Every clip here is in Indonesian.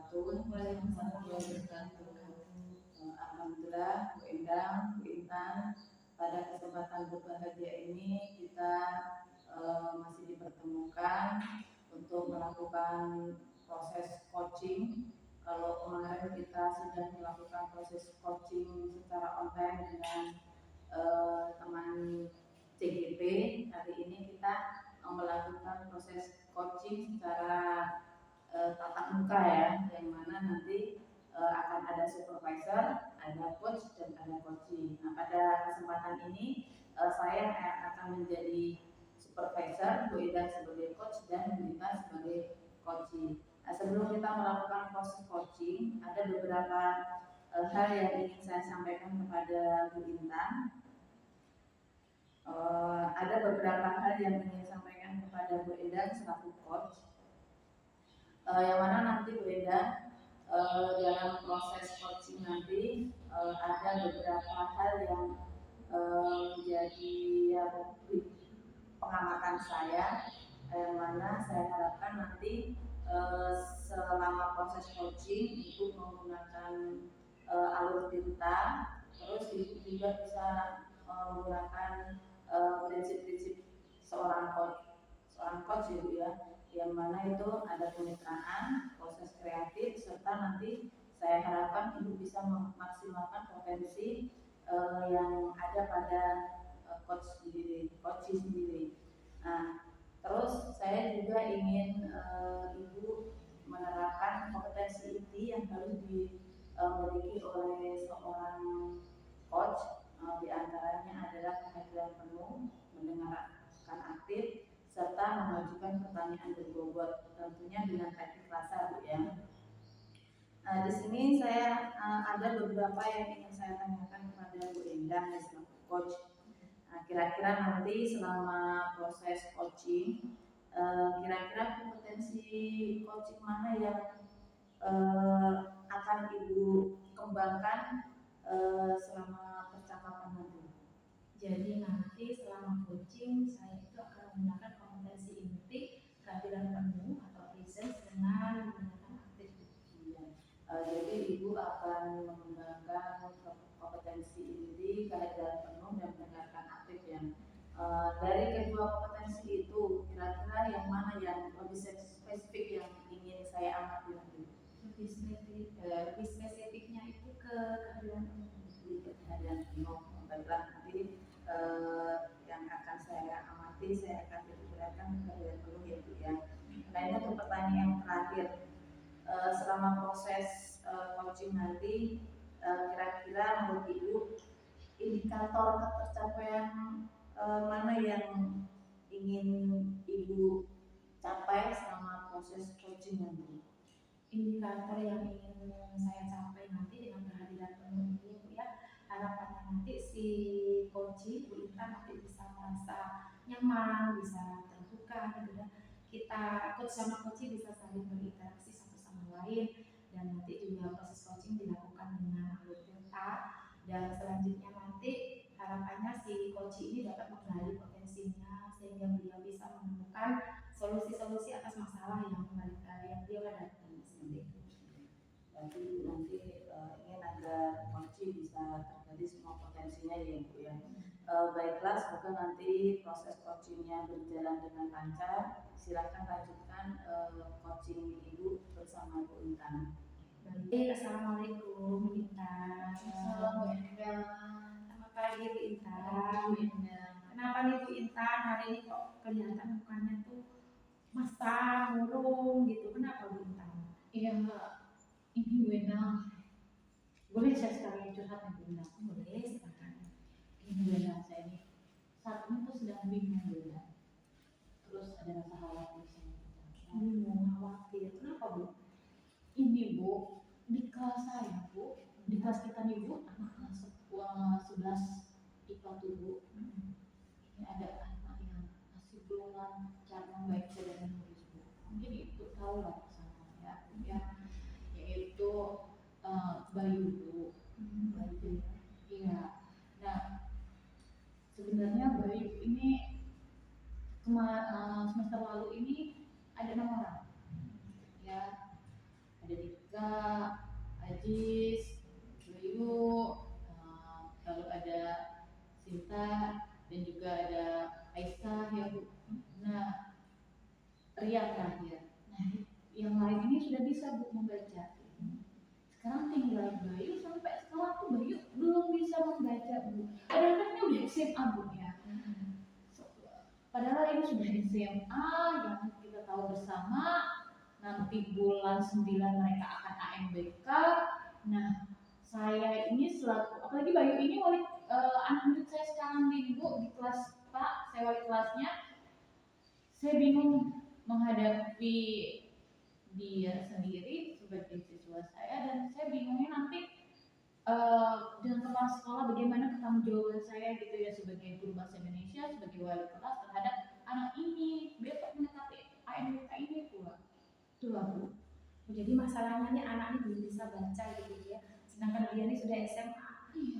wabarakatuh. Waalaikumsalam warahmatullahi wabarakatuh. Alhamdulillah, Bu Endang, Bu Intan, pada kesempatan berbahagia ini kita masih dipertemukan untuk melakukan proses coaching. Kalau kemarin kita sudah melakukan proses coaching secara online dengan teman CGP, hari ini kita melakukan proses coaching secara tatap muka ya, yang mana nanti akan ada supervisor, ada coach dan ada coaching. Nah, pada kesempatan ini saya akan menjadi supervisor, Bu Ida sebagai coach dan Bu Ita sebagai coaching. Nah, sebelum kita melakukan proses coaching, ada beberapa hal yang ingin saya sampaikan kepada Bu Intan. Ada beberapa hal yang ingin sampaikan kepada Bu Ida selaku coach. Yang mana nanti Bu Ida dalam proses coaching nanti ada beberapa hal yang menjadi pengamatan saya, yang mana saya harapkan nanti selama proses coaching itu menggunakan alur cerita, terus Ibu juga bisa menggunakan prinsip-prinsip seorang coach Ibu ya, yang mana itu ada kemitraan, proses kreatif, serta nanti saya harapkan Ibu bisa memaksimalkan potensi yang ada pada coach sendiri. Nah, terus saya juga ingin Ibu menerapkan kompetensi inti yang harus dimiliki oleh seorang coach. Di antaranya adalah kehadiran penuh, mendengarkan aktif, serta mengajukan pertanyaan berbobot, tentunya dengan keikhlasan Bu ya. Di sini saya ada beberapa yang ingin saya tanyakan kepada Bu Endang ya selaku coach. Kira-kira nanti selama proses coaching, kira-kira kompetensi coaching mana yang akan Ibu kembangkan selama percakapan nanti? Jadi nanti selama coaching saya itu akan menggunakan kompetensi inti, kehadiran penuh atau presence dengan menggunakan aktif. Jadi Ibu akan mengembangkan kompetensi inti, kehadiran penuh dan mendengarkan aktif yang dari kedua kompetensi itu kira-kira yang mana yang lebih spesifik yang ingin saya amati nanti? Lebih spesifiknya itu ke kehadiran penuh. Kehadiran penuh. Baiklah, nanti yang akan saya amati, saya akan berikan kehadiran penuh ya Bu ya. Nah, ini untuk pertanyaan yang terakhir. Selama proses coaching nanti, kira-kira menurut Ibu indikator ketercapaian mana yang ingin Ibu capai selama proses coaching nanti? Indikator yang ingin saya capai nanti dengan kehadiran penuh ini Bu ya, harapannya nanti si coaching Bu Ita nanti bisa merasa nyaman, bisa terbuka gitu ya. Kita coach sama coaching bisa saling berinteraksi satu sama lain, dan nanti juga proses coaching dilakukan dengan alur cerita, dan selanjutnya nanti harapannya si coaching ini dapat menggali potensinya sehingga beliau bisa menemukan solusi-solusi atas masalah yang beliau hadapi seperti itu. Nanti ingin agar coaching bisa tergali semua potensinya ya Bu ya. Baiklah, semoga nanti proses coachingnya berjalan dengan lancar. Silakan lanjutkan coaching Ibu bersama Bu Intan. Baik, assalamualaikum Bu Intan. Assalamualaikum. Selamat pagi Bu Intan. Kenapa nih Bu Intan hari ini kok kelihatan mukanya tuh masam, murung gitu? Kenapa Bu Intan? Iya Mbak, ini Bu Endang. Boleh saya sekalian curhat ya Bu Endang? Boleh, silakan. Ini Bu Endang, saya ini saat ini tuh sedang bingung Bu Endang. Terus ada rasa khawatir saya. Bingung, khawatir. Kenapa Bu? Ini Bu, di kelas saya Bu, di kelas kita nih Bu, anak kelas 11 IPA tuh Bu. Ini ada anak yang masih belum lancar membaca dan menulis Bu. Mungkin itu tahu lah pasangan ya, yaitu Bayu Bu. Bayu. Iya. Nah, sebenarnya Bayu ini semester lalu ini ada 6 orang. Ya, ada di Rika, Ajis, Bayu, lalu ada Sinta dan juga ada Aisyah ya Bu. Nah, Ria terakhir. Nah, yang lain ini sudah bisa Bu membaca. Sekarang tinggal Bayu, sampai sekarang tuh Bayu belum bisa membaca Bu. Padahal kan ini udah SMA Bu ya. Padahal ini sudah SMA yang kita tahu bersama nanti bulan 9 mereka akan AMBK. Nah, saya ini selaku, apalagi Bayu ini wali anak murid saya sekarang di Bu di kelas Pak, saya wali kelasnya. Saya bingung menghadapi dia sendiri sebagai siswa saya, dan saya bingungnya nanti dengan kepala sekolah bagaimana pertanggungjawaban saya gitu ya sebagai guru bahasa Indonesia, sebagai wali kelas terhadap anak ini besok mendekati AMBK ini pula. Itulah Bu. Jadi masalahnya nih anak ini belum bisa baca gitu ya, sedangkan dia ini sudah SMA.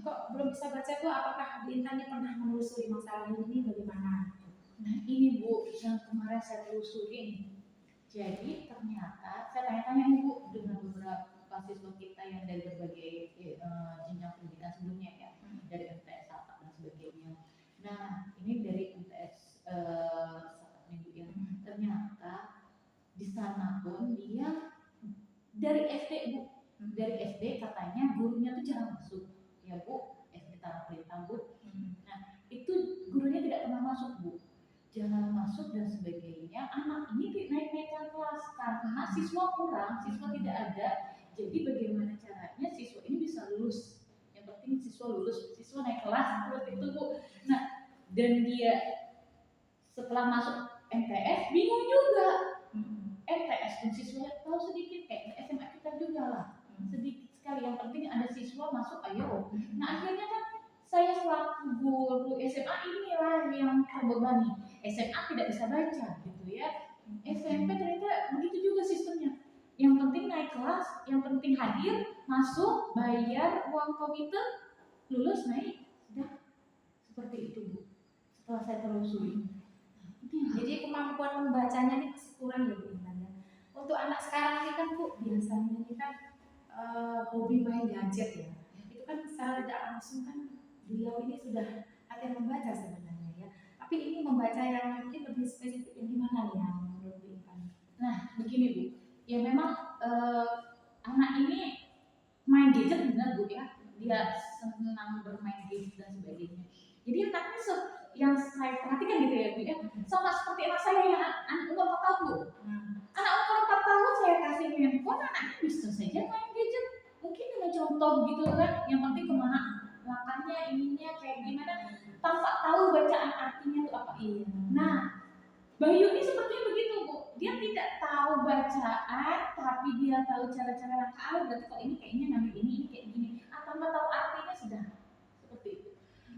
Kok belum bisa baca Bu? Apakah Bu Intan ini pernah menelusuri masalah ini bagaimana? Nah ini Bu yang kemarin saya telusuri. Jadi ternyata saya tanya-tanya nih Bu dengan beberapa siswa kita yang dari berbagai jenjang pendidikan sebelumnya ya, dari MTS 1 dan sebagainya. Nah ini dari MTS 1 Bu ya. Ternyata di sana pun dia dari SD Bu, dari SD katanya gurunya tuh jarang masuk ya Bu, SD Tanah Pelita Bu. Nah itu gurunya tidak pernah masuk Bu, jangan masuk dan sebagainya. Anak ini naik-naikkan kelas karena siswa kurang, siswa tidak ada. Jadi bagaimana caranya siswa ini bisa lulus? Yang penting siswa lulus, siswa naik kelas seperti itu Bu. Nah dan dia setelah masuk MTS bingung juga. MTS pun siswa tahu sedikit, kayak SMA kita juga lah, sedikit sekali. Yang penting ada siswa masuk, ayo. Nah akhirnya kan saya selaku guru SMA inilah yang terbebani. SMA tidak bisa baca gitu ya. SMP ternyata begitu juga sistemnya. Yang penting naik kelas, yang penting hadir, masuk, bayar uang komite, lulus naik, sudah seperti itu Bu. Setelah saya telusuri. Jadi kemampuan membacanya ini masih kurang ya Bu Intan ya. Untuk anak sekarang ini kan Bu biasanya ini kan hobi main gadget ya. Itu kan secara tidak langsung kan beliau ini sudah latihan membaca sebenarnya ya. Tapi ini membaca yang mungkin lebih spesifik yang gimana nih yang menurut Bu Intan? Nah begini Bu, ya memang anak ini main gadget benar Bu ya. Dia senang bermain gadget dan sebagainya. Jadi anaknya yang saya perhatikan gitu ya Bu ya, sama seperti anak saya yang anak umur 4 tahun Bu. Anak umur 4 tahun saya kasih handphone, anaknya bisa saja main gadget. Mungkin dengan contoh gitu kan, yang penting kemana langkahnya, ininya kayak gimana, tanpa tahu bacaan artinya itu apa. Nah Bayu ini sepertinya begitu Bu, dia tidak tahu bacaan tapi dia tahu cara-cara langkah. Berarti kalau ini kayaknya ngambil ini kayak gini, tanpa tahu artinya sudah seperti itu.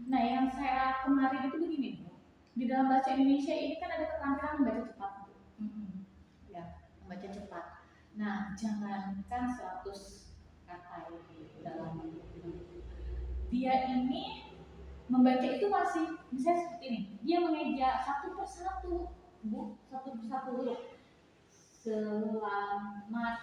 Nah yang saya kemarin itu begini Bu, di dalam bahasa Indonesia ini kan ada keterampilan membaca cepat Bu. Ya, membaca cepat. Nah jangankan 100 kata itu dalam dia ini membaca itu masih misalnya seperti ini, dia mengeja satu persatu Bu, satu persatu huruf. Selamat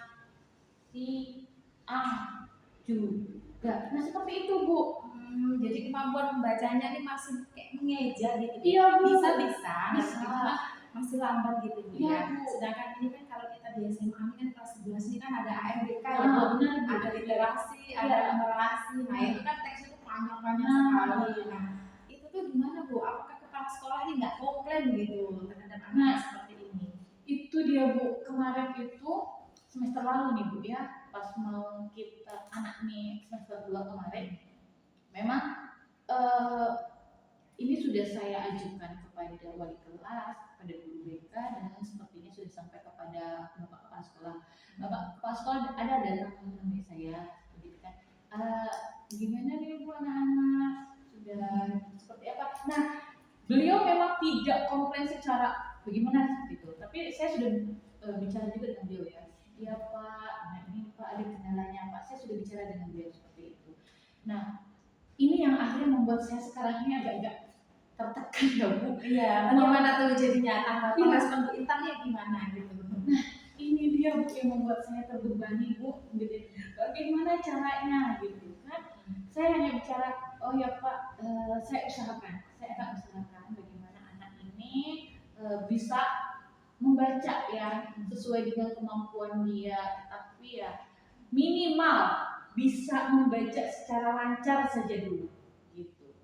siang juga. Nah seperti itu Bu. Jadi kemampuan membacanya ini masih kayak mengeja gitu. Iya Bu. Bisa. Bisa. Masih lambat gitu Bu Iya, ya. Bu. Sedangkan ini kan kalau kita di SMA ini kan kelas 11 ini kan ada AMBK ya Ah, Bu. benar, Bu. Ada literasi, Iya. ada numerasi. Nah itu kan teksnya itu panjang-panjang sekali. Nah itu tuh gimana Bu? Apakah kepala sekolah ini nggak komplain gitu terhadap anak seperti ini? Itu dia Bu, kemarin itu semester lalu nih Bu ya, pas mau kita anak nih semester 2 kemarin, memang ini sudah saya ajukan kepada wali kelas, kepada guru BK, dan sepertinya sudah sampai kepada Bapak Kepala Sekolah. Bapak Kepala Sekolah ada datang menemui saya, begitu kan? Gimana nih Bu anak-anak, sudah seperti apa? Nah, beliau memang tidak komplain secara bagaimana seperti itu, tapi saya sudah bicara juga dengan beliau ya. Iya Pak, nah ini Pak ada kendalanya Pak, saya sudah bicara dengan beliau seperti itu. Nah, ini yang akhirnya membuat saya sekarang ini agak-agak tertekan ya Bu. Iya, bagaimana tuh jadinya tanggapan respon Bu Intan ya gimana gitu? Nah, ini dia dia Bu yang membuat saya terbebani Bu, gitu. Bagaimana caranya gitu kan? Saya hanya bicara, oh ya Pak, saya akan usahakan bagaimana anak ini bisa membaca ya sesuai dengan kemampuan dia, tapi ya minimal bisa membaca secara lancar saja dulu, gitu.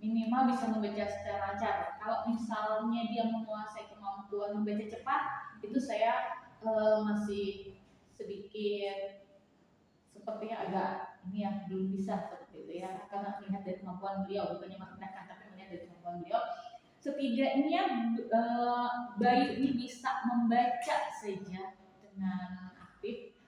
Minimal bisa membaca secara lancar. Kalau misalnya dia menguasai kemampuan membaca cepat, itu saya masih sedikit sepertinya agak ini ya belum bisa seperti itu ya, karena melihat dari kemampuan beliau, bukannya merendahkan tapi melihat dari kemampuan beliau, setidaknya Bayu ini bisa membaca saja dengan aktif.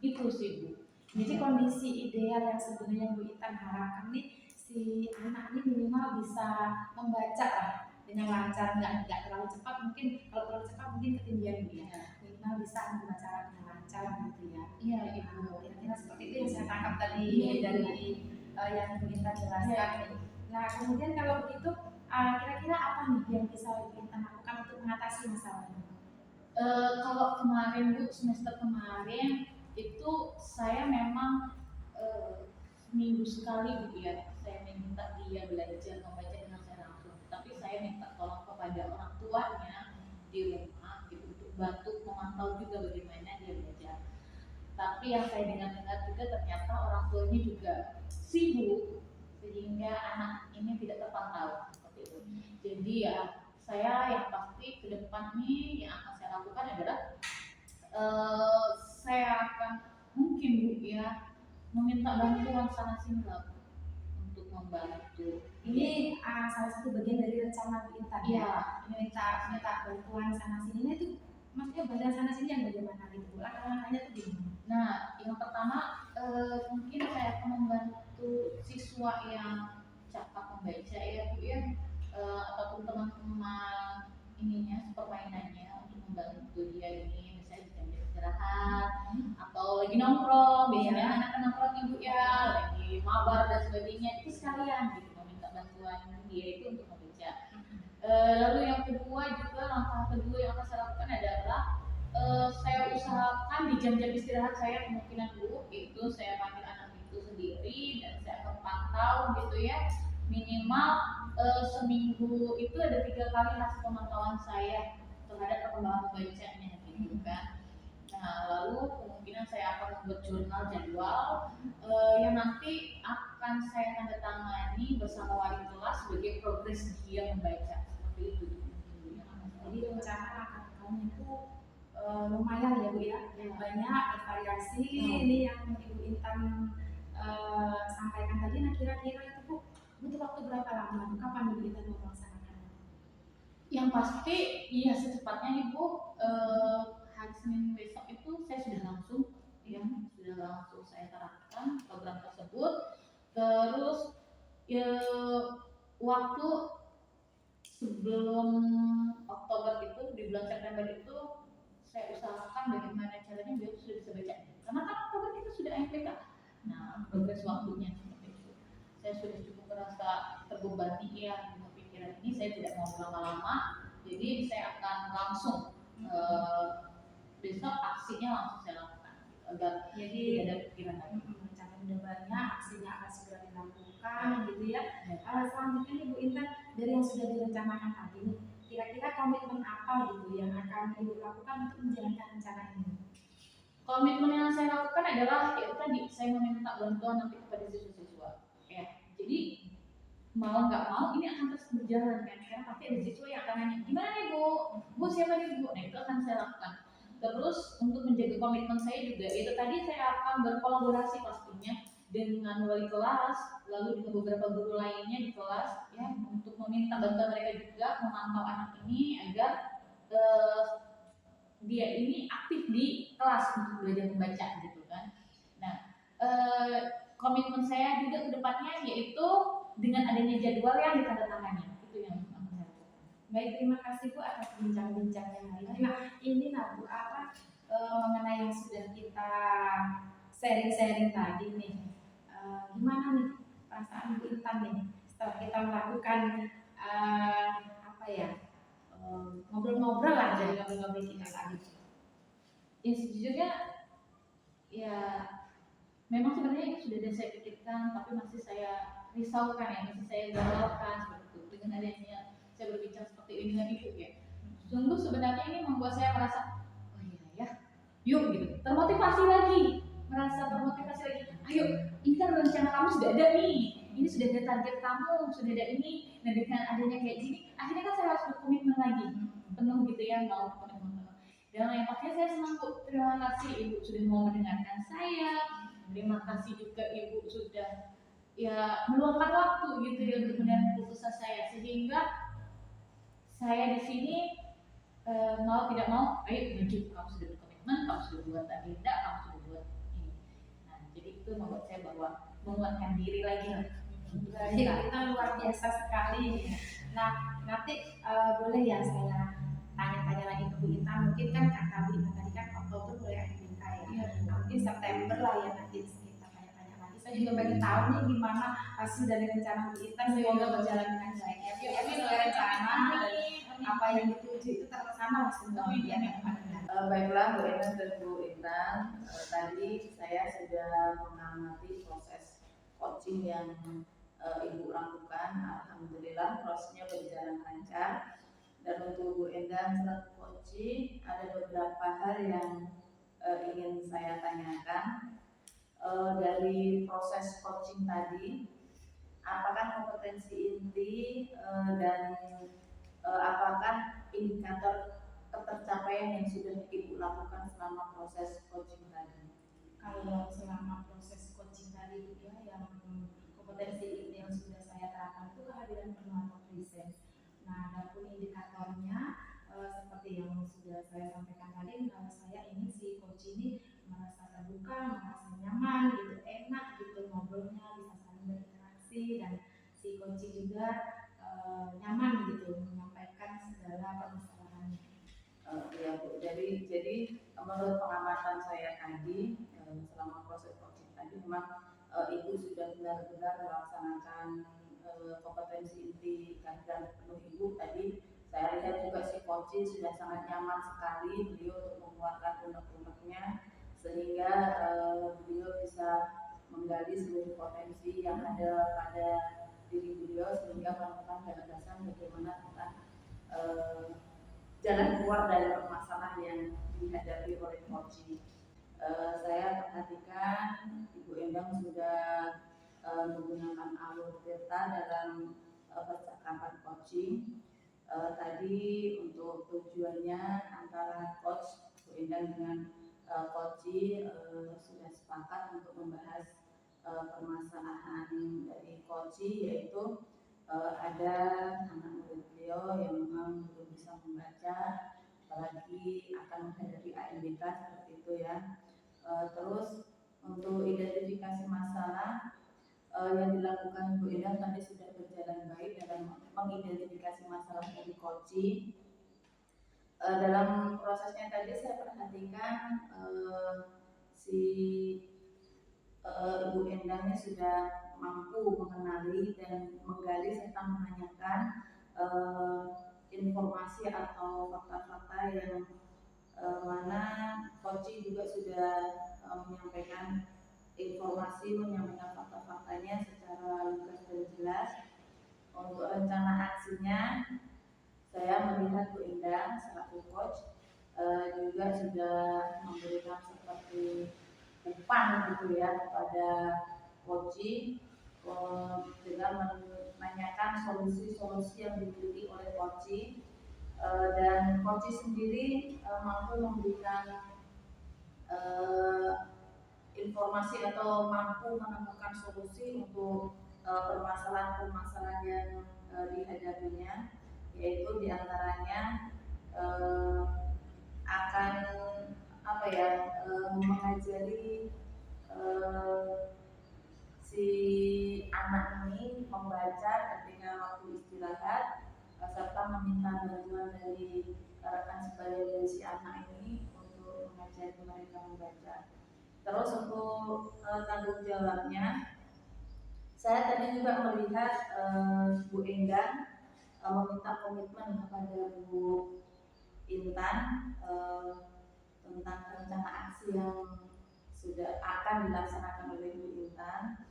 Itu sih Bu. Jadi kondisi ideal yang sebenarnya Bu Intan harapkan nih, si anak ini minimal bisa membaca lah dengan lancar, nggak terlalu cepat, mungkin kalau terlalu cepat mungkin ketinggian Bu ya. Minimal bisa membaca dengan lancar gitu ya. Iya Ibu. Kira-kira seperti itu yang saya tangkap tadi Iya, dari yang Bu Intan jelaskan. Nah kemudian kalau begitu kira-kira apa nih yang bisa Bu Intan lakukan untuk mengatasi masalah ini? Kalau kemarin Bu, semester kemarin itu saya memang seminggu sekali Bu ya, saya minta dia belajar membaca dengan saya langsung. Tapi saya minta tolong kepada orang tuanya di rumah gitu untuk bantu memantau juga bagaimana dia belajar. Tapi yang saya dengar-dengar juga ternyata orang tuanya juga sibuk sehingga anak ini tidak terpantau seperti itu. Jadi ya saya yang pasti ke depan ini yang akan saya lakukan adalah saya akan mungkin Bu ya meminta bantuan sana sini lah untuk membantu. Ini salah satu bagian dari rencana Bu Intan Iya, minta bantuan sana sini. Nah itu maksudnya bantuan sana sini yang bagaimana gitu Bu? Langkah-langkahnya itu gimana? Nah, yang pertama mungkin saya akan membantu siswa yang cepat membaca ya Bu ya, ataupun teman-teman ininya permainannya untuk membantu dia ini misalnya jam istirahat atau lagi nongkrong, biasanya anak nongkrong nih Bu ya, lagi mabar dan sebagainya, itu sekalian gitu meminta bantuan dia itu untuk membaca. Lalu yang kedua juga langkah kedua yang akan saya lakukan adalah saya usahakan di jam-jam istirahat saya kemungkinan Bu itu saya panggil anak itu sendiri dan saya akan pantau gitu ya, minimal seminggu itu ada 3 kali hasil pemantauan saya terhadap perkembangan membacanya gitu kan. Nah lalu kemungkinan saya akan membuat jurnal jadwal yang nanti akan saya tanda tangani bersama wali kelas sebagai progres dia membaca seperti itu. Jadi rencana langkah-langkahnya itu lumayan ya Bu ya, banyak bervariasi. Ini yang Ibu Intan sampaikan tadi. Nah kira-kira itu Bu butuh waktu berapa lama? Kapan Ibu Intan mau melaksanakan? Yang pasti iya secepatnya Ibu, hari Senin besok itu saya sudah langsung saya terapkan program tersebut. Terus ya, waktu sebelum Oktober itu di bulan September itu saya usahakan bagaimana caranya dia sudah bisa baca, karena kan Oktober kita sudah MPK. Nah progres waktunya seperti itu saya sudah cukup merasa terbebani ya dengan pikiran ini. Saya tidak mau lama-lama, jadi saya akan langsung besok aksinya langsung saya lakukan agar Jadi tidak ada pikiran lagi. rencana udah banyak, aksinya akan segera dilakukan gitu ya. Selanjutnya nih Bu Intan, dari yang sudah direncanakan tadi nih, kira-kira komitmen apa gitu yang akan Ibu lakukan untuk menjalankan rencana ini? Komitmen yang saya lakukan adalah ya tadi saya meminta bantuan nanti kepada siswa-siswa ya. Jadi mau nggak mau ini akan terus berjalan kan, karena pasti ada siswa yang akan nanya gimana nih Bu siapa nih Bu. Nah itu akan saya lakukan. Terus untuk menjaga komitmen saya juga itu tadi saya akan berkolaborasi pastinya dengan wali kelas, lalu dengan beberapa guru lainnya di kelas ya, untuk meminta bantuan mereka juga memantau anak ini agar dia ini aktif di kelas untuk belajar membaca gitu kan. Nah komitmen saya juga ke depannya yaitu dengan adanya jadwal yang ditandatangani, itu yang akan saya lakukan. Baik, terima kasih Bu atas bincang-bincangnya hari ini. Nah ini Bu mengenai yang sudah kita sharing-sharing tadi nih, gimana nih perasaan Bu Intan nih setelah kita melakukan ngobrol-ngobrol lah, jadi ngobrol-ngobrol kita tadi. Ya sejujurnya ya memang sebenarnya ini sudah saya pikirkan, tapi masih saya risaukan ya, masih saya galaukan seperti itu dengan adanya saya berbicara seperti ini dengan ibu ya. Sungguh sebenarnya ini membuat saya merasa, oh iya ya, yuk gitu, termotivasi lagi, merasa termotivasi lagi. Ayo, ini kan rencana kamu sudah ada nih, ini sudah ada target kamu, sudah ada ini. Nah dengan adanya kayak gini, akhirnya kan saya harus berkomitmen lagi, penuh gitu ya, mau komitmen penuh. Dan yang pastinya saya senang Bu, terima kasih Ibu sudah mau mendengarkan saya. Terima kasih juga Ibu sudah ya meluangkan waktu gitu ya untuk mendengar keputusan saya, sehingga saya di sini mau tidak mau, ayo maju, kamu sudah berkomitmen, kamu sudah buat agenda, kamu sudah buat ini. Nah, jadi itu membuat saya bahwa menguatkan diri lagi lah. Jadi kita luar biasa sekali. Nah, nanti boleh ya saya tanya-tanya lagi ke Bu Intan. Mungkin kan kata Bu Intan tadi kan Oktober mulai ada nikah ya. Nah, mungkin September lah ya nanti kita tanya-tanya lagi. Saya juga pengen tahu nih gimana hasil dari rencana Bu Intan. Semoga berjalan dengan baik ya. Bu, sesuai rencana dan apa yang dituju itu terlaksana lah semua ya. Baiklah Bu Enes dan Bu Intan, tadi saya sudah mengamati proses coaching yang Ibu lakukan. Alhamdulillah prosesnya berjalan lancar. Dan untuk Bu Endang selaku coaching, ada beberapa hal yang ingin saya tanyakan. Dari proses coaching tadi, apakah kompetensi inti dan apakah indikator ketercapaian yang sudah Ibu lakukan selama proses coaching tadi? Kalau selama proses coaching tadi Bu ya, yang kompetensi yang sudah saya terapkan itu kehadiran penuh atau present. Nah, adapun indikatornya seperti yang sudah saya sampaikan tadi, saya ingin si coach ini merasa terbuka, merasa nyaman, gitu, enak, gitu ngobrolnya, bisa saling berinteraksi, dan si coach juga nyaman gitu menyampaikan segala permasalahannya. Ya Bu, jadi menurut pengamatan saya tadi selama proses coaching tadi memang Ibu sudah benar-benar melaksanakan kompetensi inti dan penuh Ibu. Tadi saya lihat juga si coaching sudah sangat nyaman sekali beliau untuk mengeluarkan unek-uneknya, sehingga beliau bisa menggali seluruh potensi yang ada pada diri beliau, sehingga menemukan gagasan bagaimana tentang jalan keluar dari permasalahan yang dihadapi oleh coaching. Saya perhatikan Ibu Endang sudah menggunakan alur delta dalam percakapan coaching. Tadi untuk tujuannya antara coach Bu Endang dengan coaching sudah sepakat untuk membahas permasalahan dari coaching, yaitu ada anak murid beliau yang memang belum bisa membaca, apalagi akan menghadapi AMBK seperti itu ya. Terus untuk identifikasi masalah yang dilakukan Bu Endang tadi sudah berjalan baik dalam mengidentifikasi masalah dari coaching. Dalam prosesnya tadi saya perhatikan si Ibu Endangnya sudah mampu mengenali dan menggali serta menanyakan informasi atau fakta-fakta yang mana coaching juga sudah menyampaikan informasi, menyampaikan fakta-faktanya secara lugas dan jelas. Untuk rencana aksinya, saya melihat Bu Endang selaku coach juga sudah memberikan seperti umpan gitu ya kepada coaching dengan menanyakan solusi-solusi yang dimiliki oleh coaching, dan coaching sendiri mampu memberikan informasi atau mampu menemukan solusi untuk permasalahan-permasalahan yang dihadapinya, yaitu diantaranya akan mengajari si anak ini membaca ketika waktu istirahat, serta meminta bantuan dari rekan sebaya dari si anak ini untuk mengajari mereka membaca. Terus untuk tanggung jawabnya, saya tadi juga melihat Bu Endang meminta komitmen kepada Bu Intan tentang rencana aksi yang sudah akan dilaksanakan oleh Bu Intan,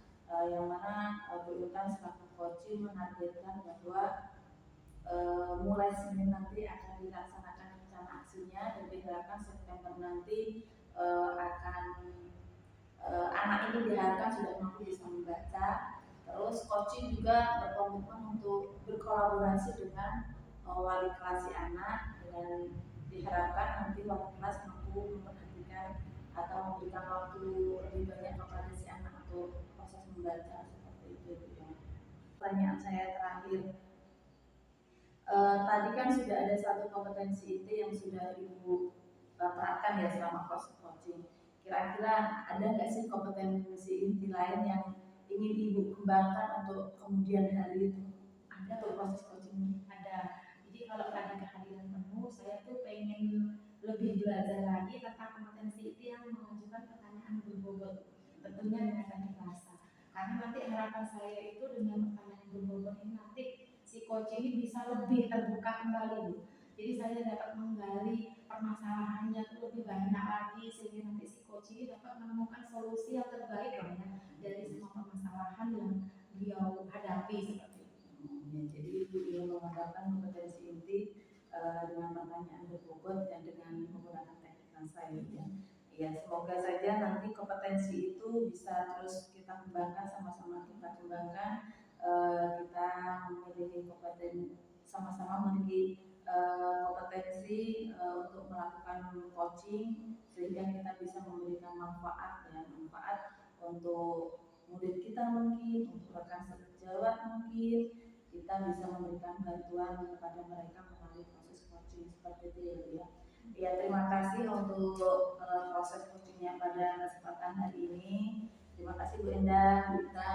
yang mana Bu Intan selaku coach menargetkan bahwa mulai Senin nanti akan dilaksanakan rencana aksinya dan diharapkan September nanti akan anak ini diharapkan sudah mampu bisa membaca. Terus coaching juga berkomitmen untuk berkolaborasi dengan wali kelas si anak, dengan diharapkan nanti wali kelas mampu memperhatikan atau memberikan waktu lebih banyak kepada si anak untuk proses membaca seperti itu ya. Pertanyaan saya terakhir, tadi kan sudah ada satu kompetensi itu yang sudah Ibu terapkan ya selama proses coaching. Kira-kira ada nggak sih kompetensi inti lain yang ingin Ibu kembangkan untuk kemudian hari itu? Ada tuh proses coaching? Ada. Jadi kalau tadi kehadiran penuh, saya tuh pengen lebih belajar lagi tentang kompetensi itu yang mengajukan pertanyaan berbobot, tentunya dengan teknik bahasa. Karena nanti harapan saya itu dengan pertanyaan berbobot ini nanti si coach ini bisa lebih terbuka kembali, Bu. Jadi saya dapat menggali permasalahannya lebih banyak lagi sehingga nanti si coach ini dapat menemukan solusi yang terbaik ya dari semua permasalahan yang beliau hadapi seperti itu. Ya, jadi Ibu ingin mengembangkan kompetensi inti dengan pertanyaan berbobot dan dengan menggunakan teknik bahasa ya. Ya, semoga saja nanti kompetensi itu bisa terus kita kembangkan, sama-sama kita kembangkan. Kita memiliki kompetensi, sama-sama memiliki kompetensi untuk melakukan coaching sehingga kita bisa memberikan manfaat ya, manfaat untuk murid kita mungkin, untuk rekan sejawat mungkin, kita bisa memberikan bantuan kepada mereka melalui proses coaching seperti itu ya Bu ya. Ya, terima kasih untuk proses coachingnya pada kesempatan hari ini. Terima kasih Bu Endah, Bu Ita,